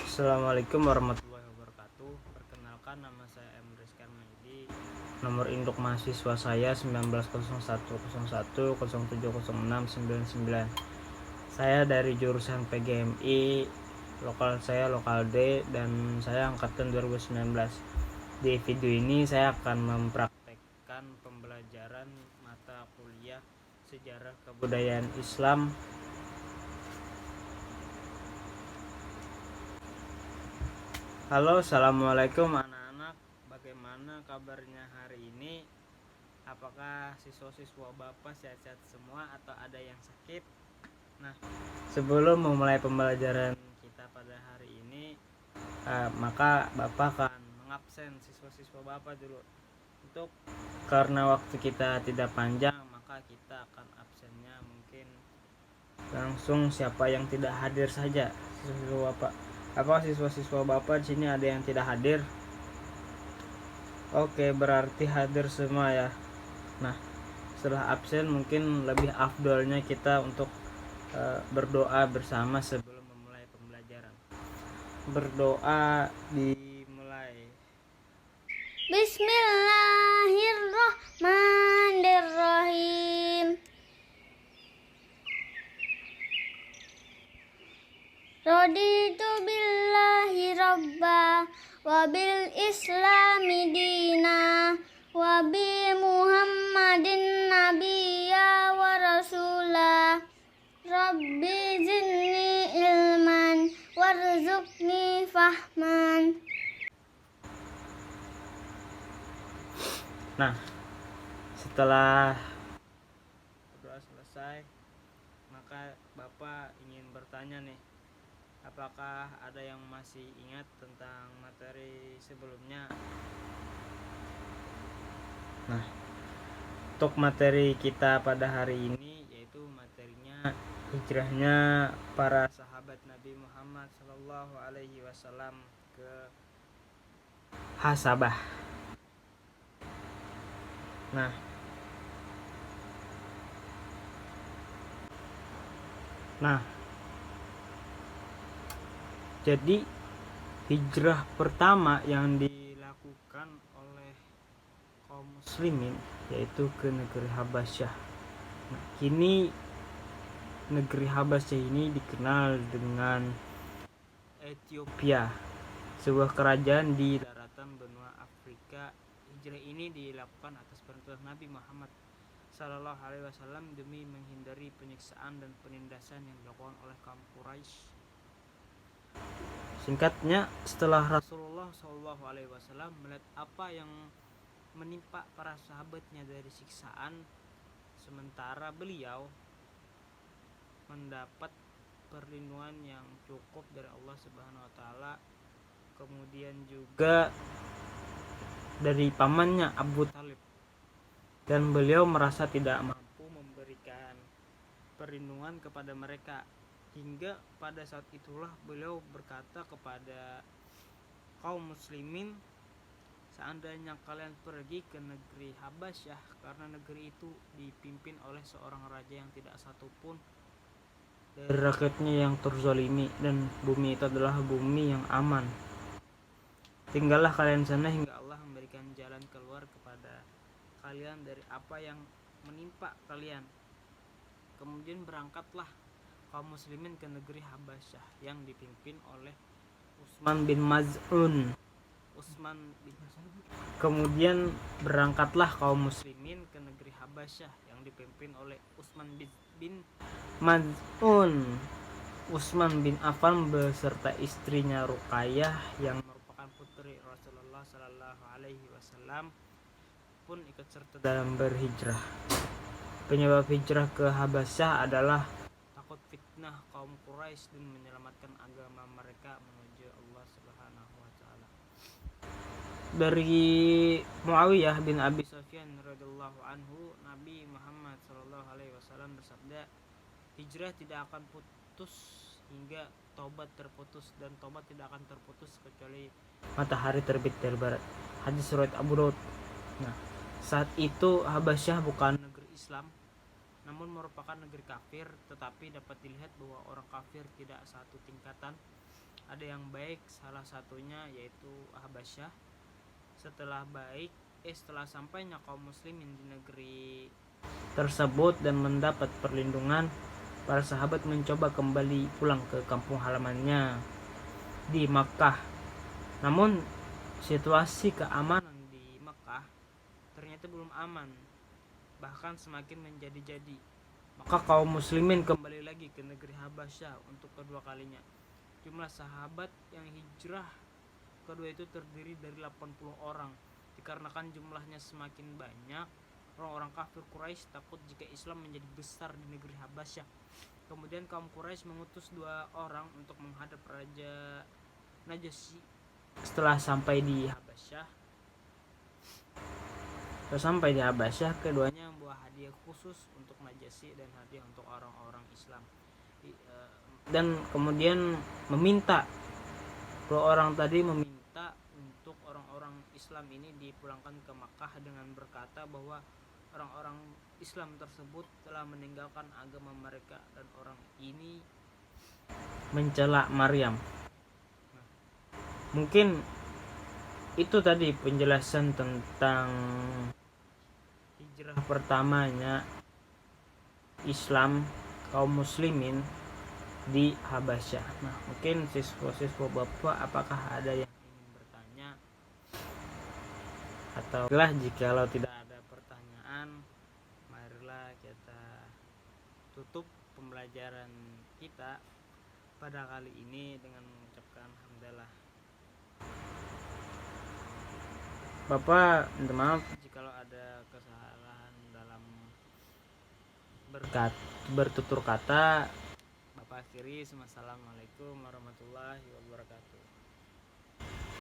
Assalamualaikum warahmatullahi wabarakatuh. Perkenalkan, nama saya Emrys Karmedi. Nomor induk mahasiswa saya 190101070699. Saya dari jurusan PGMI, lokal saya lokal D, dan saya angkatan 2019. Di video ini saya akan mempraktekkan pembelajaran mata kuliah Sejarah Kebudayaan Islam. Halo, assalamualaikum anak-anak. Bagaimana kabarnya hari ini? Apakah siswa-siswa Bapak sehat-sehat semua atau ada yang sakit? Nah, sebelum memulai pembelajaran kita pada hari ini, maka Bapak akan mengabsen siswa-siswa Bapak dulu. Karena waktu kita tidak panjang, maka kita akan absennya mungkin langsung siapa yang tidak hadir saja, siswa Bapak. Apakah siswa-siswa Bapak di sini ada yang tidak hadir? Oke, berarti hadir semua ya. Nah, setelah absen mungkin lebih afdolnya kita untuk berdoa bersama sebelum memulai pembelajaran. Berdoa dimulai. Bismillahirrahmanirrahim. Raditu billahi rabba wa bil islami dina wa bi muhammadin nabiyya wa rasula. Rabbi zidni ilman warzuqni fahman. Nah, setelah berdoa selesai, maka Bapak ingin bertanya nih, apakah ada yang masih ingat tentang materi sebelumnya? Nah, untuk materi kita pada hari ini yaitu materinya hijrahnya para sahabat Nabi Muhammad Shallallahu Alaihi Wasallam ke Hasabah. Nah, jadi hijrah pertama yang dilakukan oleh kaum muslimin yaitu ke negeri Habasyah. Nah, kini negeri Habasyah ini dikenal dengan Ethiopia, sebuah kerajaan di daratan benua Afrika. Hijrah ini dilakukan atas perintah Nabi Muhammad Sallallahu Alaihi Wasallam demi menghindari penyiksaan dan penindasan yang dilakukan oleh kaum Quraisy. Singkatnya, setelah Rasulullah Sallallahu Alaihi Wasallam melihat apa yang menimpa para sahabatnya dari siksaan, sementara beliau mendapat perlindungan yang cukup dari Allah Subhanahu Wa Taala, kemudian juga dari pamannya Abu Talib, dan beliau merasa tidak mampu memberikan perlindungan kepada mereka. Hingga pada saat itulah beliau berkata kepada kaum muslimin, seandainya kalian pergi ke negeri Habasyah, karena negeri itu dipimpin oleh seorang raja yang tidak satupun dari rakyatnya yang terzalimi, dan bumi itu adalah bumi yang aman. Tinggallah kalian sana hingga Allah memberikan jalan keluar kepada kalian dari apa yang menimpa kalian. Kemudian berangkatlah kaum muslimin ke negeri Habasyah yang dipimpin oleh Utsman bin Maz'un. Kemudian berangkatlah kaum muslimin ke negeri Habasyah yang dipimpin oleh Utsman bin Maz'un. Utsman bin Affan beserta istrinya Ruqayyah yang merupakan putri Rasulullah Sallallahu Alaihi Wasallam pun ikut serta dalam berhijrah. Penyebab hijrah ke Habasyah adalah takut fitnah kaum Quraisy dan menyelamatkan agama mereka menuju Allah Subhanahu Wa Taala. Dari Muawiyah bin Abi Sufyan radhiyallahu anhu, Nabi Muhammad Sallallahu Alaihi Wasallam bersabda, hijrah tidak akan putus hingga taubat terputus, dan taubat tidak akan terputus kecuali matahari terbit dari barat. Hadis riwayat Abu Daud. Nah, saat itu Habasyah bukan negeri Islam, namun merupakan negeri kafir, tetapi dapat dilihat bahwa orang kafir tidak satu tingkatan ada yang baik, salah satunya yaitu Habasyah. Setelah sampainya kaum muslimin di negeri tersebut dan mendapat perlindungan, para sahabat mencoba kembali pulang ke kampung halamannya di Makkah. Namun situasi keamanan di Makkah ternyata belum aman, bahkan semakin menjadi-jadi. Maka kaum muslimin kembali lagi ke negeri Habasyah untuk kedua kalinya. Jumlah sahabat yang hijrah kedua itu terdiri dari 80 orang. Dikarenakan jumlahnya semakin banyak, orang-orang kafir Quraisy takut jika Islam menjadi besar di negeri Habasyah. Kemudian kaum Quraisy mengutus 2 orang untuk menghadap Raja Najasyi. Setelah sampai di Habasyah, keduanya membawa hadiah khusus untuk Najasyi dan hadiah untuk orang-orang Islam. Dan kemudian dua orang tadi meminta untuk orang-orang Islam ini dipulangkan ke Makkah dengan berkata bahwa orang-orang Islam tersebut telah meninggalkan agama mereka dan orang ini mencela Maryam. Mungkin itu tadi penjelasan tentang hijrah pertamanya Islam kaum muslimin di Habasyah. Nah, mungkin siswa-siswa Bapak apakah ada yang ingin bertanya? Atau jikalau tidak ada pertanyaan, marilah kita tutup pembelajaran kita pada kali ini dengan mengucapkan hamdalah. Bapak minta maaf jikalau ada kesalahan dalam bertutur kata. Bapak akhiri, assalamualaikum warahmatullahi wabarakatuh.